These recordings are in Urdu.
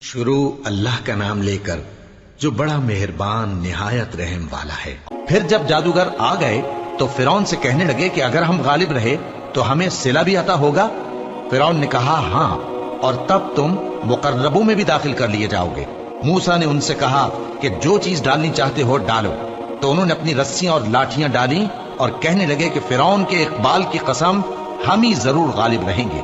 شروع اللہ کا نام لے کر جو بڑا مہربان نہایت رحم والا ہے۔ پھر جب جادوگر آ گئے تو فرعون سے کہنے لگے کہ اگر ہم غالب رہے تو ہمیں صلہ بھی عطا ہوگا؟ فرعون نے کہا ہاں، اور تب تم مقربوں میں بھی داخل کر لیے جاؤ گے۔ موسیٰ نے ان سے کہا کہ جو چیز ڈالنی چاہتے ہو ڈالو، تو انہوں نے اپنی رسیاں اور لاٹھیاں ڈالیں اور کہنے لگے کہ فرعون کے اقبال کی قسم ہم ہی ضرور غالب رہیں گے۔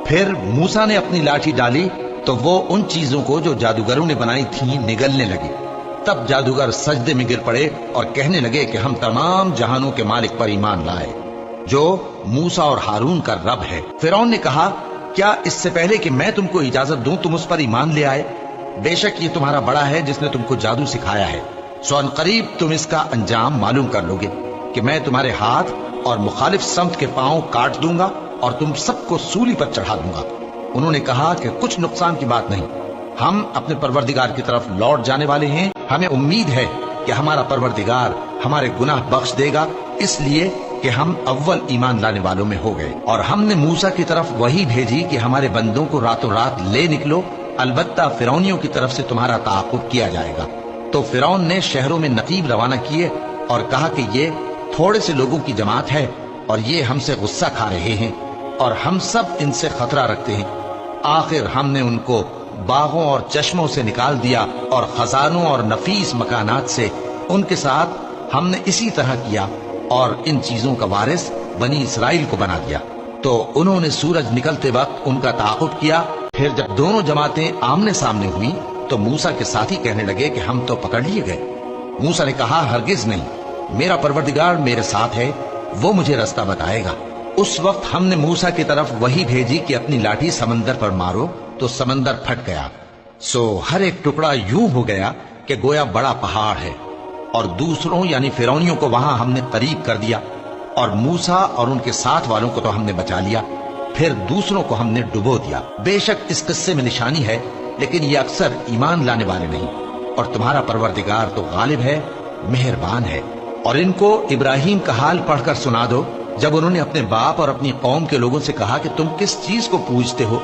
پھر موسیٰ نے اپنی لاٹھی ڈالی تو وہ ان چیزوں کو جو جادوگروں نے بنائی تھیں نگلنے لگی۔ تب جادوگر سجدے میں گر پڑے اور کہنے لگے کہ ہم تمام جہانوں کے مالک پر ایمان لائے جو موسیٰ اور ہارون کا رب ہے۔ فرعون نے کہا کیا اس سے پہلے کہ میں تم کو اجازت دوں تم اس پر ایمان لے آئے؟ بے شک یہ تمہارا بڑا ہے جس نے تم کو جادو سکھایا ہے، سو ان قریب تم اس کا انجام معلوم کر لو گے کہ میں تمہارے ہاتھ اور مخالف سمت کے پاؤں کاٹ دوں گا اور تم سب کو سولی پر چڑھا دوں گا۔ انہوں نے کہا کہ کچھ نقصان کی بات نہیں، ہم اپنے پروردگار کی طرف لوٹ جانے والے ہیں، ہمیں امید ہے کہ ہمارا پروردگار ہمارے گناہ بخش دے گا، اس لیے کہ ہم اول ایمان لانے والوں میں ہو گئے۔ اور ہم نے موسیٰ کی طرف وحی بھیجی کہ ہمارے بندوں کو راتوں رات لے نکلو، البتہ فرعونیوں کی طرف سے تمہارا تعاقب کیا جائے گا۔ تو فرعون نے شہروں میں نقیب روانہ کیے اور کہا کہ یہ تھوڑے سے لوگوں کی جماعت ہے اور یہ ہم سے غصہ کھا رہے ہیں اور ہم سب ان سے خطرہ رکھتے ہیں۔ آخر ہم نے ان کو باغوں اور چشموں سے نکال دیا اور خزانوں اور نفیس مکانات سے ان کے ساتھ ہم نے اسی طرح کیا اور ان چیزوں کا وارث بنی اسرائیل کو بنا دیا۔ تو انہوں نے سورج نکلتے وقت ان کا تعاقب کیا۔ پھر جب دونوں جماعتیں آمنے سامنے ہوئیں تو موسیٰ کے ساتھی کہنے لگے کہ ہم تو پکڑ لیے گئے۔ موسیٰ نے کہا ہرگز نہیں، میرا پروردگار میرے ساتھ ہے، وہ مجھے رستہ بتائے گا۔ اس وقت ہم نے موسیٰ کی طرف وحی بھیجی کہ اپنی لاٹھی سمندر پر مارو، تو سمندر پھٹ گیا، سو ہر ایک ٹکڑا یوں ہو گیا کہ گویا بڑا پہاڑ ہے، اور دوسروں یعنی فرعونیوں کو وہاں ہم نے قریب کر دیا، اور موسیٰ اور ان کے ساتھ والوں کو تو ہم نے بچا لیا، پھر دوسروں کو ہم نے ڈبو دیا۔ بے شک اس قصے میں نشانی ہے، لیکن یہ اکثر ایمان لانے والے نہیں، اور تمہارا پروردگار تو غالب ہے، مہربان ہے۔ اور ان کو ابراہیم کا حال پڑھ کر سنا دو جب انہوں نے اپنے باپ اور اپنی قوم کے لوگوں سے کہا کہ تم کس چیز کو پوجتے ہو؟